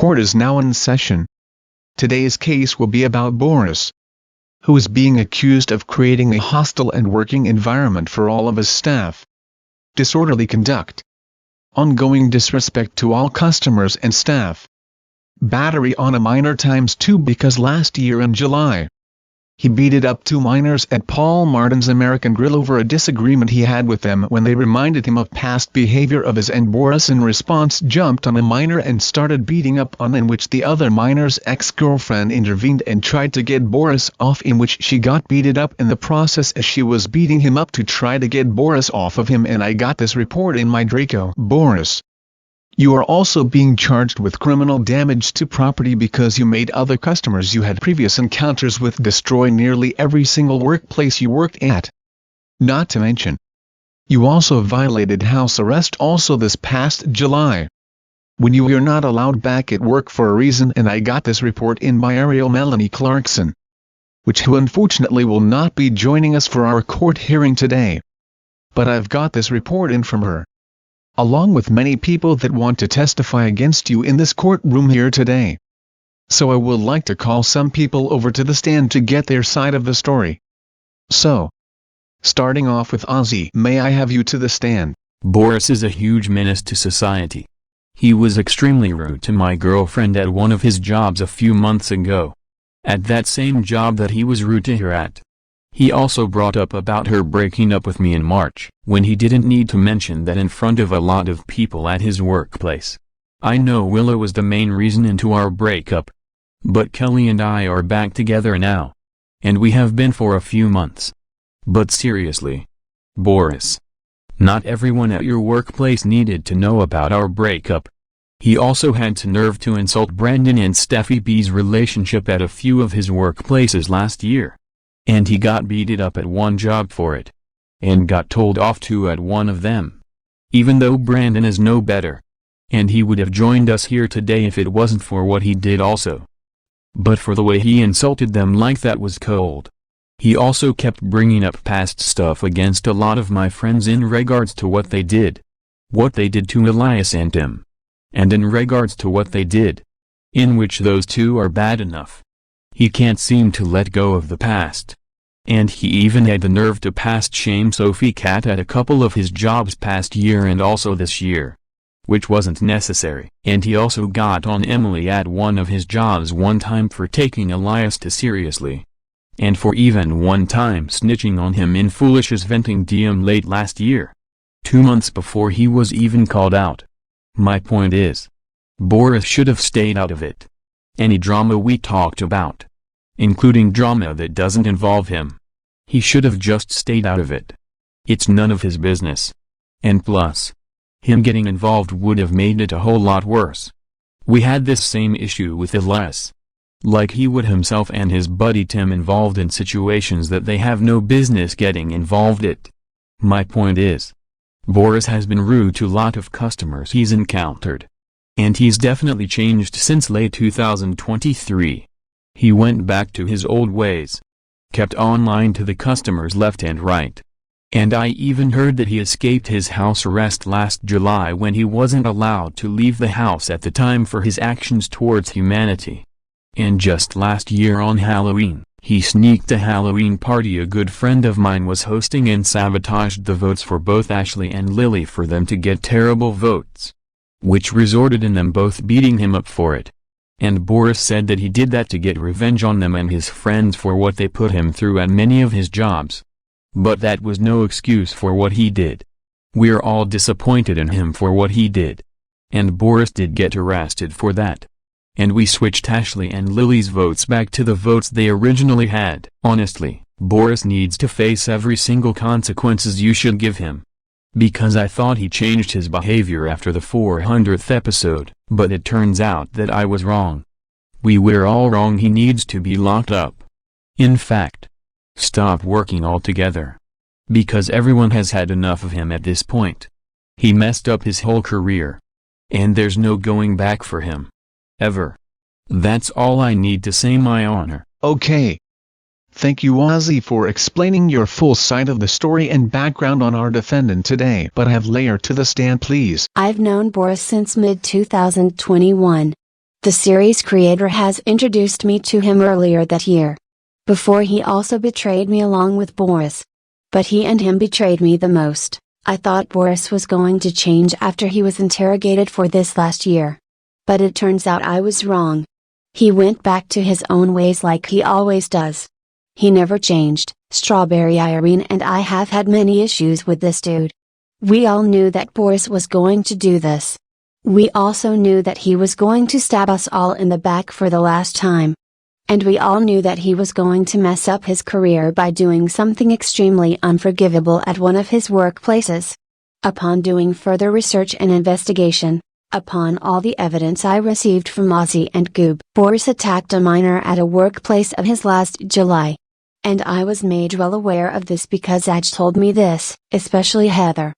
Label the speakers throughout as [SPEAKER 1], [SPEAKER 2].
[SPEAKER 1] court is now in session. Today's case will be about Boris, who is being accused of creating a hostile and working environment for all of his staff. Disorderly conduct. Ongoing disrespect to all customers and staff. Battery on a minor ×2 because last year in July, he beat up 2 minors at Paul Martin's American Grill over a disagreement he had with them when they reminded him of past behavior of his, and Boris in response jumped on a minor and started beating up on, in which the other minor's ex-girlfriend intervened and tried to get Boris off, in which she got beaten up in the process as she was beating him up to try to get Boris off of him. And I got this report in my Draco. Boris, you are also being charged with criminal damage to property because you made other customers you had previous encounters with destroy nearly every single workplace you worked at. Not to mention, you also violated house arrest also this past July, when you were not allowed back at work for a reason. And I got this report in by Ariel Melanie Clarkson, who unfortunately will not be joining us for our court hearing today. But I've got this report in from her, along with many people that want to testify against you in this courtroom here today. So I would like to call some people over to the stand to get their side of the story. So, starting off with Ozzy, may I have you to the stand?
[SPEAKER 2] Boris is a huge menace to society. He was extremely rude to my girlfriend at one of his jobs a few months ago. At that same job that he was rude to her at. He also brought up about her breaking up with me in March, when he didn't need to mention that in front of a lot of people at his workplace. I know Willow was the main reason into our breakup. But Kelly and I are back together now. And we have been for a few months. But seriously, Boris, not everyone at your workplace needed to know about our breakup. He also had the nerve to insult Brandon and Steffi B's relationship at a few of his workplaces last year. And he got beaten up at one job for it. And got told off too at one of them. Even though Brandon is no better. And he would have joined us here today if it wasn't for what he did also. But for the way he insulted them like that was cold. He also kept bringing up past stuff against a lot of my friends in regards to what they did. What they did to Elias and Tim. And in regards to what they did. In which those two are bad enough. He can't seem to let go of the past. And he even had the nerve to past shame Sophie Cat at a couple of his jobs past year and also this year. Which wasn't necessary. And he also got on Emily at one of his jobs one time for taking Elias too seriously. And for even one time snitching on him in Foolish's venting DM late last year. 2 months before he was even called out. My point is, Boris should have stayed out of it. Any drama we talked about, including drama that doesn't involve him, he should have just stayed out of it. It's none of his business. And plus, him getting involved would have made it a whole lot worse. We had this same issue with Elias. Like he would himself and his buddy Tim involved in situations that they have no business getting involved in. My point is, Boris has been rude to a lot of customers he's encountered. And he's definitely changed since late 2023. He went back to his old ways. Kept on lying to the customers left and right. And I even heard that he escaped his house arrest last July when he wasn't allowed to leave the house at the time for his actions towards humanity. And just last year on Halloween, he sneaked a Halloween party a good friend of mine was hosting and sabotaged the votes for both Ashley and Lily for them to get terrible votes. Which resulted in them both beating him up for it. And Boris said that he did that to get revenge on them and his friends for what they put him through at many of his jobs. But that was no excuse for what he did. We're all disappointed in him for what he did. And Boris did get arrested for that. And we switched Ashley and Lily's votes back to the votes they originally had. Honestly, Boris needs to face every single consequences you should give him. Because I thought he changed his behavior after the 400th episode, but it turns out that I was wrong. We were all wrong. He needs to be locked up. In fact, stop working altogether. Because everyone has had enough of him at this point. He messed up his whole career. And there's no going back for him. Ever. That's all I need to say, my honor.
[SPEAKER 1] Okay. Thank you Ozzy for explaining your full side of the story and background on our defendant today. But have Layer to the stand please.
[SPEAKER 3] I've known Boris since mid-2021. The series creator has introduced me to him earlier that year. Before he also betrayed me along with Boris. But he and him betrayed me the most. I thought Boris was going to change after he was interrogated for this last year. But it turns out I was wrong. He went back to his own ways like he always does. He never changed. Strawberry Irene and I have had many issues with this dude. We all knew that Boris was going to do this. We also knew that he was going to stab us all in the back for the last time. And we all knew that he was going to mess up his career by doing something extremely unforgivable at one of his workplaces. Upon doing further research and investigation, upon all the evidence I received from Ozzy and Goob, Boris attacked a minor at a workplace of his last July. And I was made well aware of this because Aj told me this, especially Heather.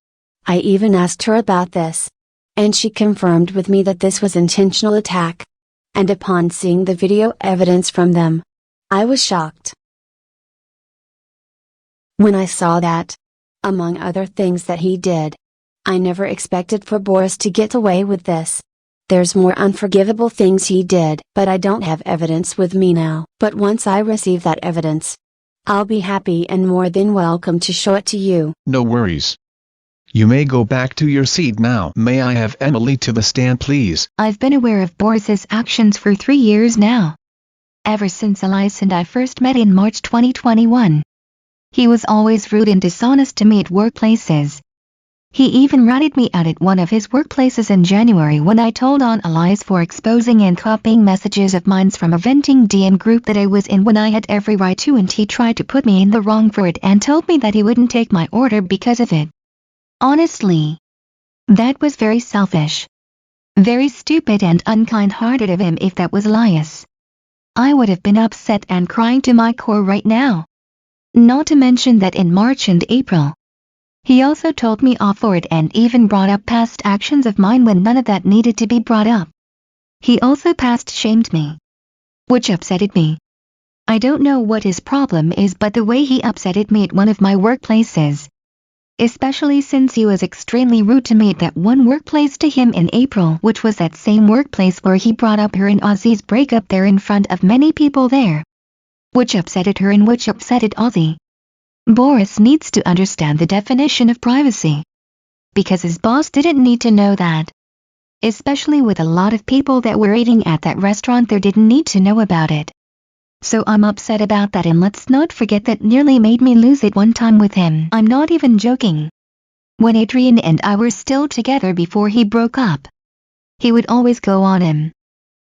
[SPEAKER 3] I even asked her about this. And she confirmed with me that this was intentional attack. And upon seeing the video evidence from them, I was shocked. When I saw that, among other things that he did, I never expected for Boris to get away with this. There's more unforgivable things he did, but I don't have evidence with me now. But once I receive that evidence, I'll be happy and more than welcome to show it to you.
[SPEAKER 1] No worries. You may go back to your seat now. May I have Emily to the stand, please?
[SPEAKER 4] I've been aware of Boris's actions for 3 years now. Ever since Elias and I first met in March 2021. He was always rude and dishonest to me at workplaces. He even ratted me out at one of his workplaces in January when I told on Elias for exposing and copying messages of mine from a venting DM group that I was in when I had every right to, and he tried to put me in the wrong for it and told me that he wouldn't take my order because of it. Honestly, that was very selfish. Very stupid and unkind-hearted of him if that was Elias. I would have been upset and crying to my core right now. Not to mention that in March and April, he also told me off for it and even brought up past actions of mine when none of that needed to be brought up. He also past shamed me, which upsetted me. I don't know what his problem is, but the way he upsetted me at one of my workplaces, especially since he was extremely rude to me at that one workplace to him in April, which was that same workplace where he brought up her and Ozzy's breakup there in front of many people there, which upsetted her and which upsetted Ozzy. Boris needs to understand the definition of privacy, because his boss didn't need to know that. Especially with a lot of people that were eating at that restaurant, they didn't need to know about it. So I'm upset about that, and let's not forget that nearly made me lose it one time with him. I'm not even joking. When Adrian and I were still together before he broke up, he would always go on him.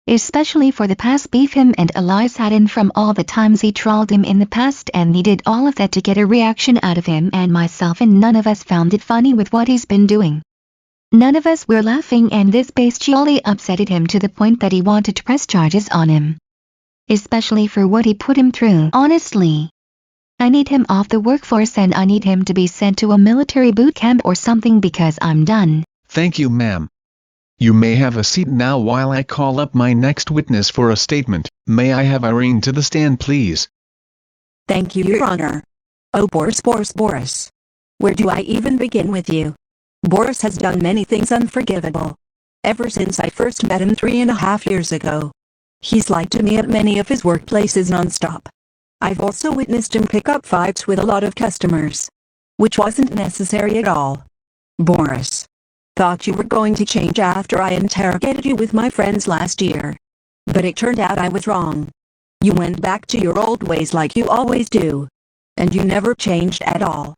[SPEAKER 4] Especially for the past beef him and Elias had in from all the times he trolled him in the past, and he did all of that to get a reaction out of him and myself, and none of us found it funny with what he's been doing. None of us were laughing, and this bestially upsetted him to the point that he wanted to press charges on him. Especially for what he put him through. Honestly, I need him off the workforce, and I need him to be sent to a military boot camp or something because I'm done.
[SPEAKER 1] Thank you, ma'am. You may have a seat now while I call up my next witness for a statement. May I have Irene to the stand, please?
[SPEAKER 5] Thank you, Your Honor. Oh, Boris. Where do I even begin with you? Boris has done many things unforgivable. Ever since I first met him 3.5 years ago. He's lied to me at many of his workplaces non-stop. I've also witnessed him pick up fights with a lot of customers, which wasn't necessary at all. Boris, thought you were going to change after I interrogated you with my friends last year. But it turned out I was wrong. You went back to your old ways like you always do. And you never changed at all.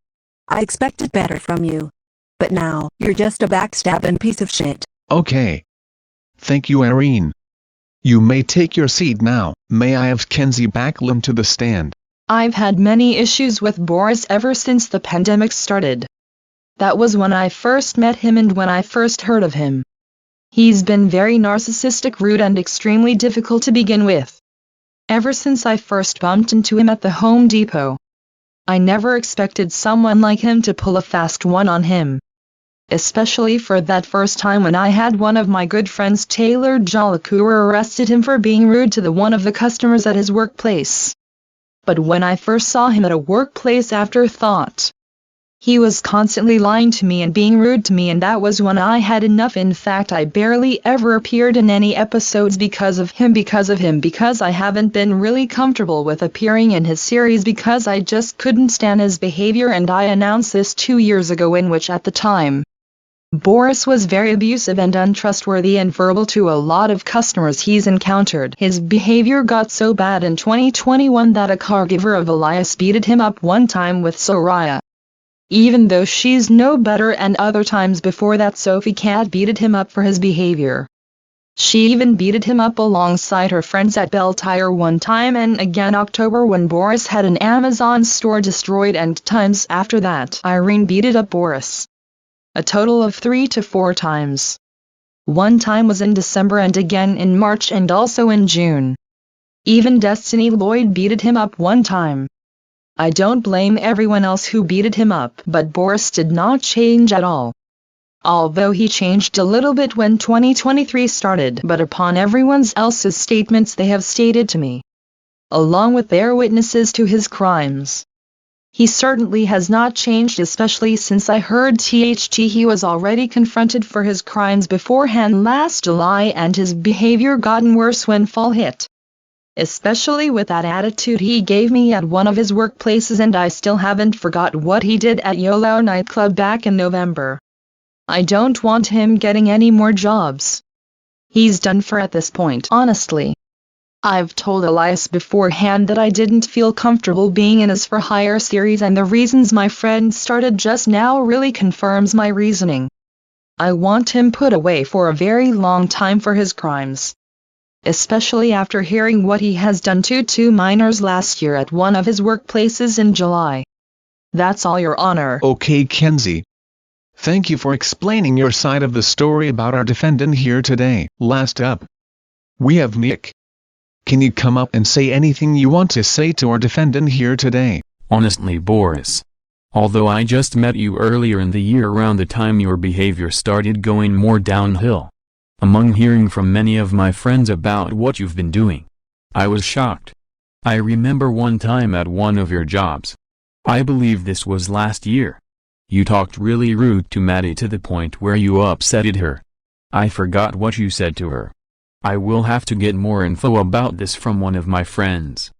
[SPEAKER 5] I expected better from you. But now, you're just a backstabbing piece of shit.
[SPEAKER 1] Okay. Thank you, Irene. You may take your seat now. May I have Kenzie Backlund to the stand?
[SPEAKER 6] I've had many issues with Boris ever since the pandemic started. That was when I first met him and when I first heard of him. He's been very narcissistic, rude, and extremely difficult to begin with. Ever since I first bumped into him at the Home Depot. I never expected someone like him to pull a fast one on him. Especially for that first time when I had one of my good friends, Taylor Jolicoeur, arrested him for being rude to one of the customers at his workplace. But when I first saw him at a workplace after thought, He was constantly lying to me and being rude to me, and that was when I had enough. In fact, I barely ever appeared in any episodes because of him, because I haven't been really comfortable with appearing in his series because I just couldn't stand his behavior, and I announced this 2 years ago, in which at the time, Boris was very abusive and untrustworthy and verbal to a lot of customers he's encountered. His behavior got so bad in 2021 that a caregiver of Elias beated him up one time with Soraya. Even though she's no better, and other times before that Sophie Cat beated him up for his behavior. She even beated him up alongside her friends at Bell Tire one time, and again October when Boris had an Amazon store destroyed, and times after that Irene beated up Boris. A total of 3 to 4 times. One time was in December and again in March and also in June. Even Destiny Lloyd beated him up one time. I don't blame everyone else who beated him up, but Boris did not change at all. Although he changed a little bit when 2023 started, but upon everyone else's statements they have stated to me, along with their witnesses to his crimes, he certainly has not changed, especially since I heard he was already confronted for his crimes beforehand last July, and his behavior gotten worse when fall hit. Especially with that attitude he gave me at one of his workplaces, and I still haven't forgot what he did at YOLO nightclub back in November. I don't want him getting any more jobs. He's done for at this point, honestly. I've told Elias beforehand that I didn't feel comfortable being in his For Hire series, and the reasons my friend started just now really confirms my reasoning. I want him put away for a very long time for his crimes. Especially after hearing what he has done to 2 minors last year at one of his workplaces in July. That's all, Your Honor.
[SPEAKER 1] Okay, Kenzie. Thank you for explaining your side of the story about our defendant here today. Last up, we have Nick. Can you come up and say anything you want to say to our defendant here today?
[SPEAKER 2] Honestly, Boris, although I just met you earlier in the year around the time your behavior started going more downhill, among hearing from many of my friends about what you've been doing, I was shocked. I remember one time at one of your jobs, I believe this was last year, you talked really rude to Maddie to the point where you upsetted her. I forgot what you said to her. I will have to get more info about this from one of my friends.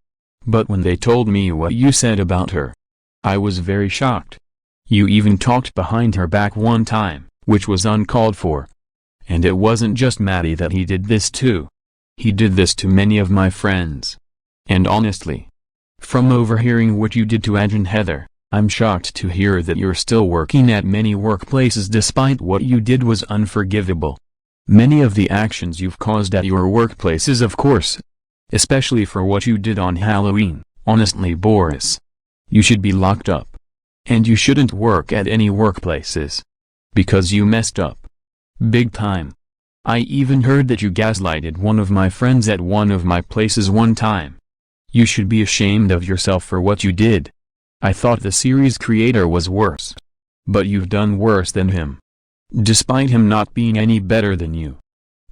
[SPEAKER 2] But when they told me what you said about her, I was very shocked. You even talked behind her back one time, which was uncalled for. And it wasn't just Maddie that he did this to. He did this to many of my friends. And honestly, from overhearing what you did to Agent Heather, I'm shocked to hear that you're still working at many workplaces despite what you did was unforgivable. Many of the actions you've caused at your workplaces, of course, especially for what you did on Halloween. Honestly, Boris, you should be locked up. And you shouldn't work at any workplaces. Because you messed up. Big time. I even heard that you gaslighted one of my friends at one of my places one time. You should be ashamed of yourself for what you did. I thought the series creator was worse. But you've done worse than him. Despite him not being any better than you.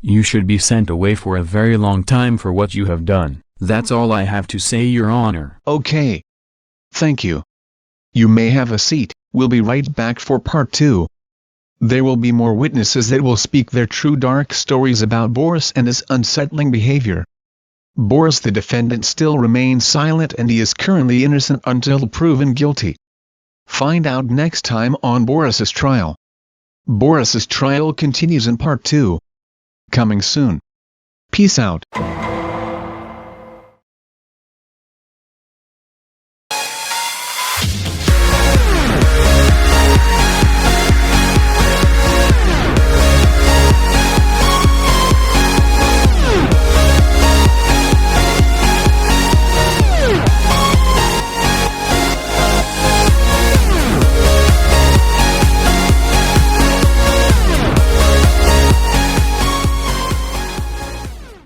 [SPEAKER 2] You should be sent away for a very long time for what you have done. That's all I have to say, Your Honor.
[SPEAKER 1] Okay. Thank you. You may have a seat. We'll be right back for part 2. There will be more witnesses that will speak their true dark stories about Boris and his unsettling behavior. Boris the defendant still remains silent, and he is currently innocent until proven guilty. Find out next time on Boris's trial. Boris's trial continues in part 2. Coming soon. Peace out.